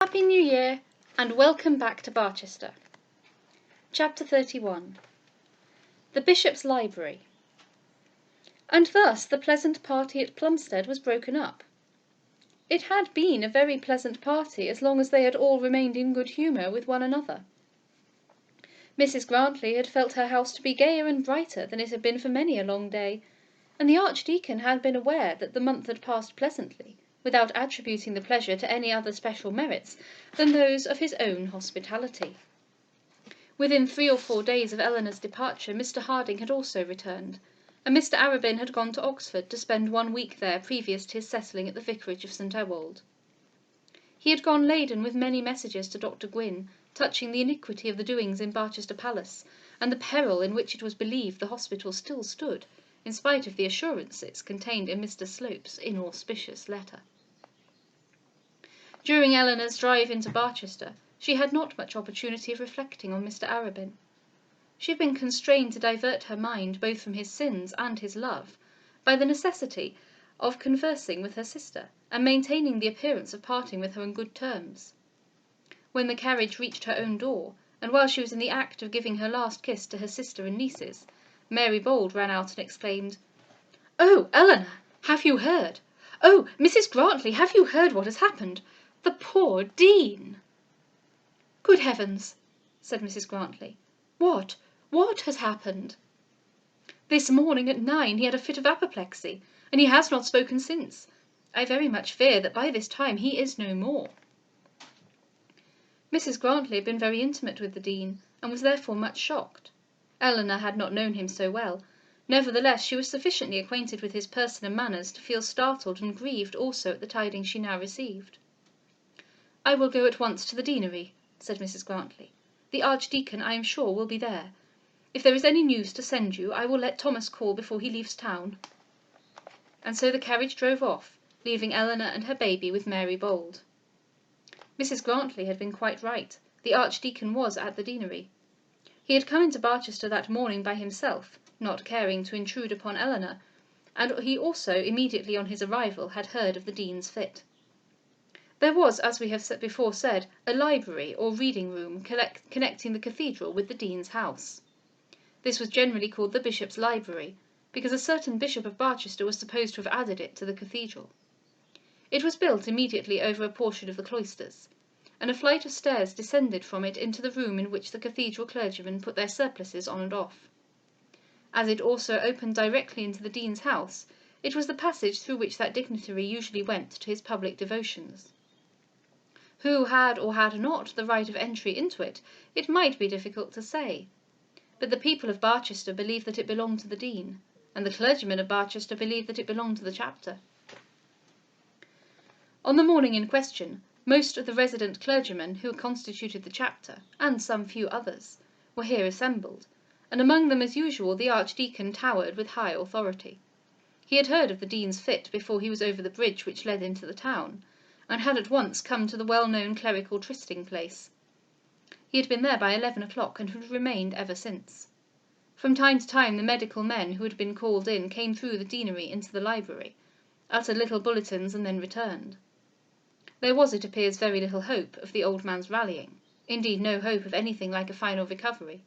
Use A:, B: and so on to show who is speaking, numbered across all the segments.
A: Happy New Year, and welcome back to Barchester. Chapter 31. The Bishop's Library. And thus the pleasant party at Plumstead was broken up. It had been a very pleasant party as long as they had all remained in good humour with one another. Mrs. Grantley had felt her house to be gayer and brighter than it had been for many a long day, and the Archdeacon had been aware that the month had passed pleasantly, without attributing the pleasure to any other special merits than those of his own hospitality. Within 3 or 4 days of Eleanor's departure, Mr. Harding had also returned, and Mr. Arabin had gone to Oxford to spend 1 week there previous to his settling at the vicarage of St. Ewold. He had gone laden with many messages to Dr. Gwynne, touching the iniquity of the doings in Barchester Palace, and the peril in which it was believed the hospital still stood, in spite of the assurances contained in Mr. Slope's inauspicious letter. During Eleanor's drive into Barchester, she had not much opportunity of reflecting on Mr. Arabin. She had been constrained to divert her mind both from his sins and his love, by the necessity of conversing with her sister, and maintaining the appearance of parting with her on good terms. When the carriage reached her own door, and while she was in the act of giving her last kiss to her sister and nieces, Mary Bold ran out and exclaimed, "Oh, Eleanor, have you heard? Oh, Mrs. Grantley, have you heard what has happened? The poor Dean!" "Good heavens!" said Mrs. Grantley. What has happened?" "This morning at 9 he had a fit of apoplexy, and he has not spoken since. I very much fear that by this time he is no more." Mrs. Grantley had been very intimate with the Dean, and was therefore much shocked. Eleanor had not known him so well, nevertheless she was sufficiently acquainted with his person and manners to feel startled and grieved also at the tidings she now received. "I will go at once to the deanery," said Mrs. Grantley. "The Archdeacon, I am sure, will be there. If there is any news to send you, I will let Thomas call before he leaves town." And so the carriage drove off, leaving Eleanor and her baby with Mary Bold. Mrs. Grantley had been quite right. The Archdeacon was at the deanery. He had come into Barchester that morning by himself, not caring to intrude upon Eleanor, and he also, immediately on his arrival, had heard of the Dean's fit. There was, as we have before said, a library or reading room connecting the cathedral with the Dean's house. This was generally called the Bishop's Library, because a certain Bishop of Barchester was supposed to have added it to the cathedral. It was built immediately over a portion of the cloisters, and a flight of stairs descended from it into the room in which the cathedral clergymen put their surplices on and off. As it also opened directly into the Dean's house, it was the passage through which that dignitary usually went to his public devotions. Who had or had not the right of entry into it, it might be difficult to say, but the people of Barchester believed that it belonged to the Dean, and the clergymen of Barchester believed that it belonged to the chapter. On the morning in question, most of the resident clergymen who constituted the chapter, and some few others, were here assembled, and among them as usual the Archdeacon towered with high authority. He had heard of the Dean's fit before he was over the bridge which led into the town, and had at once come to the well-known clerical trysting-place. He had been there by 11 o'clock, and had remained ever since. From time to time the medical men who had been called in came through the deanery into the library, uttered little bulletins, and then returned. There was, it appears, very little hope of the old man's rallying, indeed no hope of anything like a final recovery.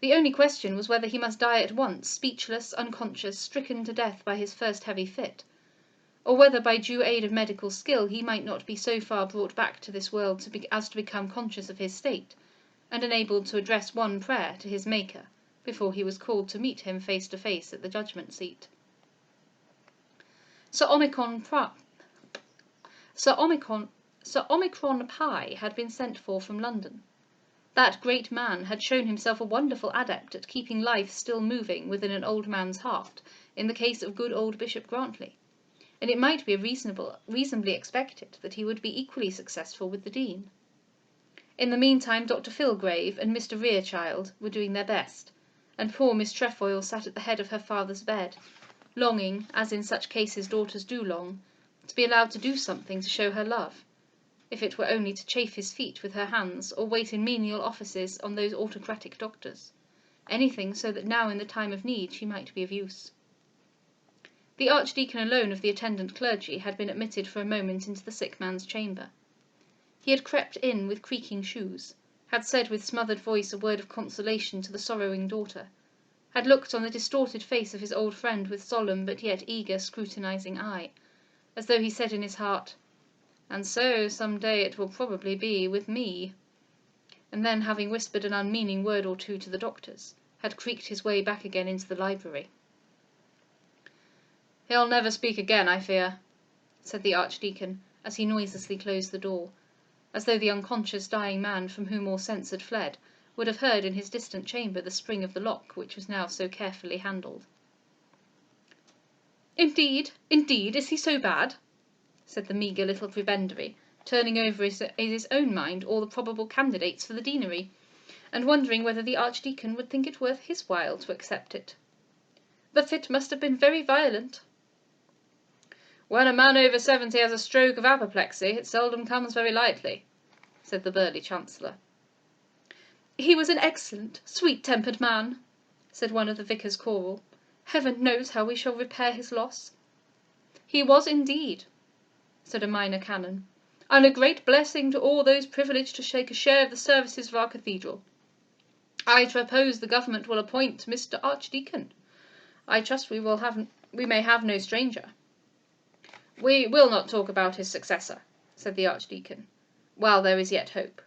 A: The only question was whether he must die at once, speechless, unconscious, stricken to death by his first heavy fit, or whether by due aid of medical skill he might not be so far brought back to this world as to become conscious of his state, and enabled to address one prayer to his Maker before he was called to meet him face to face at the judgment seat. Sir Omicron Pye had been sent for from London. That great man had shown himself a wonderful adept at keeping life still moving within an old man's heart in the case of good old Bishop Grantley, and it might be reasonably expected that he would be equally successful with the Dean. In the meantime Dr. Filgrave and Mr. Rerechild were doing their best, and poor Miss Trefoil sat at the head of her father's bed, longing, as in such cases daughters do long, to be allowed to do something to show her love, if it were only to chafe his feet with her hands, or wait in menial offices on those autocratic doctors, anything so that now in the time of need she might be of use. The Archdeacon alone of the attendant clergy had been admitted for a moment into the sick man's chamber. He had crept in with creaking shoes, had said with smothered voice a word of consolation to the sorrowing daughter, had looked on the distorted face of his old friend with solemn but yet eager scrutinizing eye, as though he said in his heart, "And so some day it will probably be with me," and then, having whispered an unmeaning word or two to the doctors, had creaked his way back again into the library. "He'll never speak again, I fear," said the Archdeacon, as he noiselessly closed the door, as though the unconscious dying man from whom all sense had fled would have heard in his distant chamber the spring of the lock which was now so carefully handled. "Indeed, indeed, is he so bad?" said the meagre little prebendary, turning over in his own mind all the probable candidates for the deanery, and wondering whether the Archdeacon would think it worth his while to accept it. "The fit must have been very violent." "When a man over 70 has a stroke of apoplexy, it seldom comes very lightly," said the burly Chancellor. "He was an excellent, sweet-tempered man," said one of the vicar's choral. "Heaven knows how we shall repair his loss." "He was indeed," said a minor canon, "and a great blessing to all those privileged to take a share of the services of our cathedral. I suppose the government will appoint Mr. Archdeacon. I trust we may have no stranger." "We will not talk about his successor," said the Archdeacon, "while there is yet hope."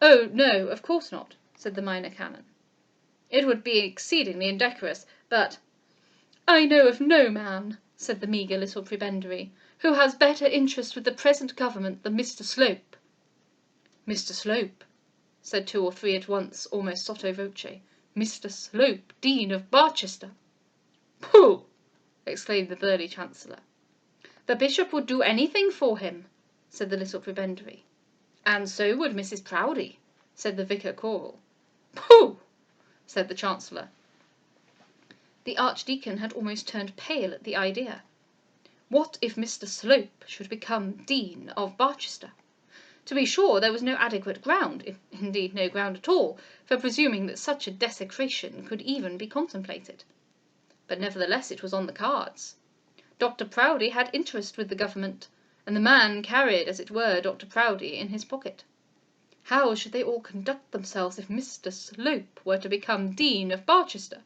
A: "Oh, no, of course not," said the minor canon. "It would be exceedingly indecorous, but—" "I know of no man," said the meagre little prebendary, "who has better interest with the present government than Mr. Slope." "Mr. Slope," said 2 or 3 at once, almost sotto voce. "Mr. Slope, Dean of Barchester." "Pooh!" exclaimed the burly Chancellor. "The bishop would do anything for him," said the little prebendary. "And so would Mrs. Proudie," said the vicar choral. "Pooh!" said the Chancellor. The Archdeacon had almost turned pale at the idea. What if Mr. Slope should become Dean of Barchester? To be sure, there was no adequate ground, indeed no ground at all, for presuming that such a desecration could even be contemplated. But nevertheless it was on the cards. Dr. Proudie had interest with the government, and the man carried, as it were, Dr. Proudie in his pocket. How should they all conduct themselves if Mr. Slope were to become Dean of Barchester?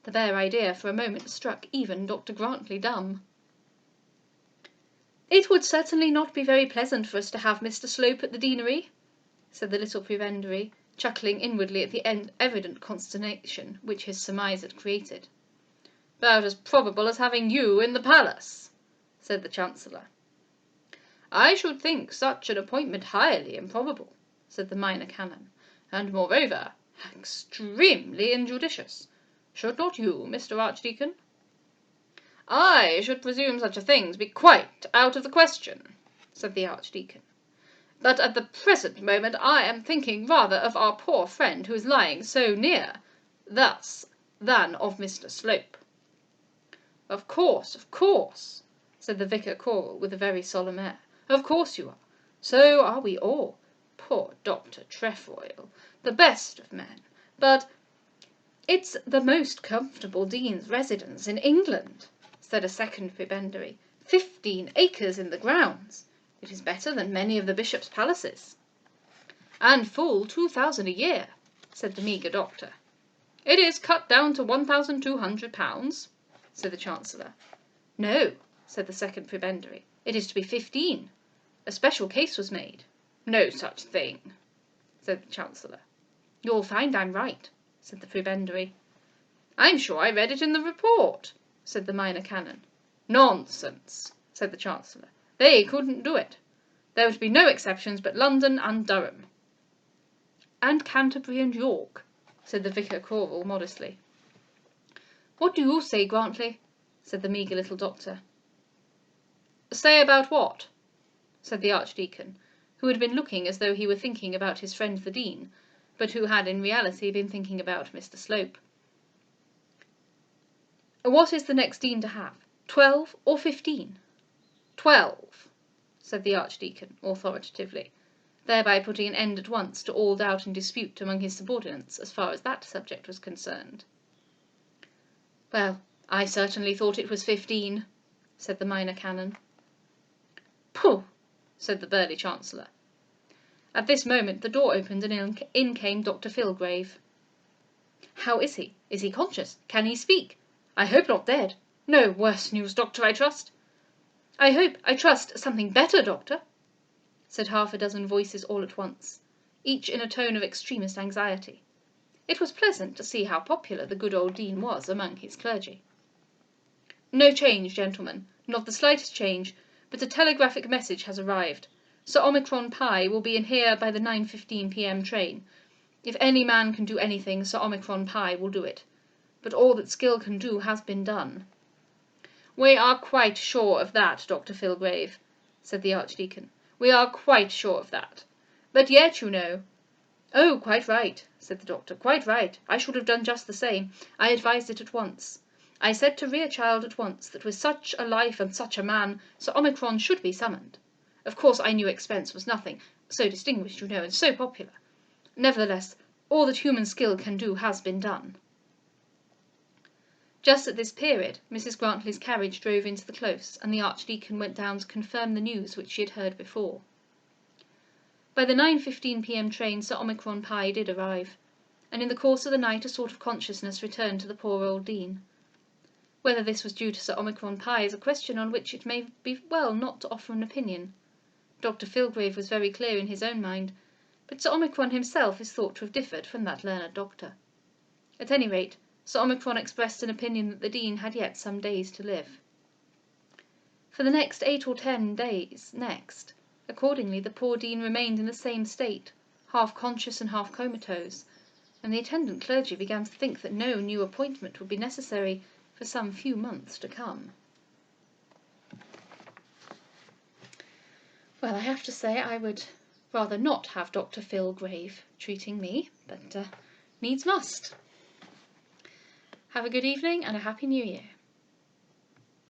A: The bare idea for a moment struck even Dr. Grantley dumb. "It would certainly not be very pleasant for us to have Mr. Slope at the deanery," said the little prebendary, chuckling inwardly at the evident consternation which his surmise had created. "About as probable as having you in the palace," said the Chancellor. "I should think such an appointment highly improbable," said the minor canon, "and moreover extremely injudicious. Should not you, Mr. Archdeacon?" "I should presume such a thing to be quite out of the question," said the Archdeacon. "But at the present moment I am thinking rather of our poor friend who is lying so near thus than of Mr. Slope." Of course," said the vicar choral with a very solemn air. "Of course you are. So are we all. Poor Dr. Trefoil, the best of men. But—" "It's the most comfortable dean's residence in England," said a second prebendary. 15 acres in the grounds. It is better than many of the bishop's palaces." "And full 2,000 a year," said the meagre doctor. "It is cut down to £1,200, said the Chancellor. "No," said the second prebendary, "it is to be 15. A special case was made." "No such thing," said the Chancellor. "You'll find I'm right," said the prebendary. "I'm sure I read it in the report," said the minor canon. "Nonsense," said the Chancellor. "They couldn't do it. There would be no exceptions but London and Durham." "And Canterbury and York," said the vicar choral modestly. "What do you say, Grantley?" said the meagre little doctor. "Say about what?" said the Archdeacon, who had been looking as though he were thinking about his friend the Dean, but who had in reality been thinking about Mr. Slope. "What is the next dean to have? 12 or 15? 12, said the Archdeacon authoritatively, thereby putting an end at once to all doubt and dispute among his subordinates as far as that subject was concerned. "Well, I certainly thought it was 15, said the minor canon. "Pooh!" said the burly Chancellor. At this moment the door opened and in came Dr. Filgrave. "How is he? Is he conscious? Can he speak? I hope not dead. No worse news, Doctor, I trust." I trust, something better, Doctor," said half a dozen voices all at once, each in a tone of extremest anxiety. It was pleasant to see how popular the good old Dean was among his clergy. "No change, gentlemen, not the slightest change, but a telegraphic message has arrived. Sir Omicron Pie will be in here by the 9:15 p.m. train. If any man can do anything, Sir Omicron Pie will do it. But all that skill can do has been done." "We are quite sure of that, Dr. Filgrave," said the Archdeacon. "We are quite sure of that. But yet, you know—" "Oh, quite right," said the doctor, "quite right. I should have done just the same. I advised it at once. I said to Rerechild at once that with such a life and such a man, Sir Omicron should be summoned. Of course I knew expense was nothing, so distinguished, you know, and so popular. Nevertheless, all that human skill can do has been done." Just at this period, Mrs. Grantley's carriage drove into the close, and the Archdeacon went down to confirm the news which she had heard before. By the 9:15 p.m. train Sir Omicron Pie did arrive, and in the course of the night a sort of consciousness returned to the poor old Dean. Whether this was due to Sir Omicron Pie is a question on which it may be well not to offer an opinion. Dr. Filgrave was very clear in his own mind, but Sir Omicron himself is thought to have differed from that learned doctor. At any rate, Sir Omicron expressed an opinion that the Dean had yet some days to live. For the next 8 or 10 days next, accordingly, the poor Dean remained in the same state, half conscious and half comatose, and the attendant clergy began to think that no new appointment would be necessary for some few months to come. Well, I have to say I would rather not have Dr. Filgrave treating me, but needs must. Have a good evening and a Happy New Year.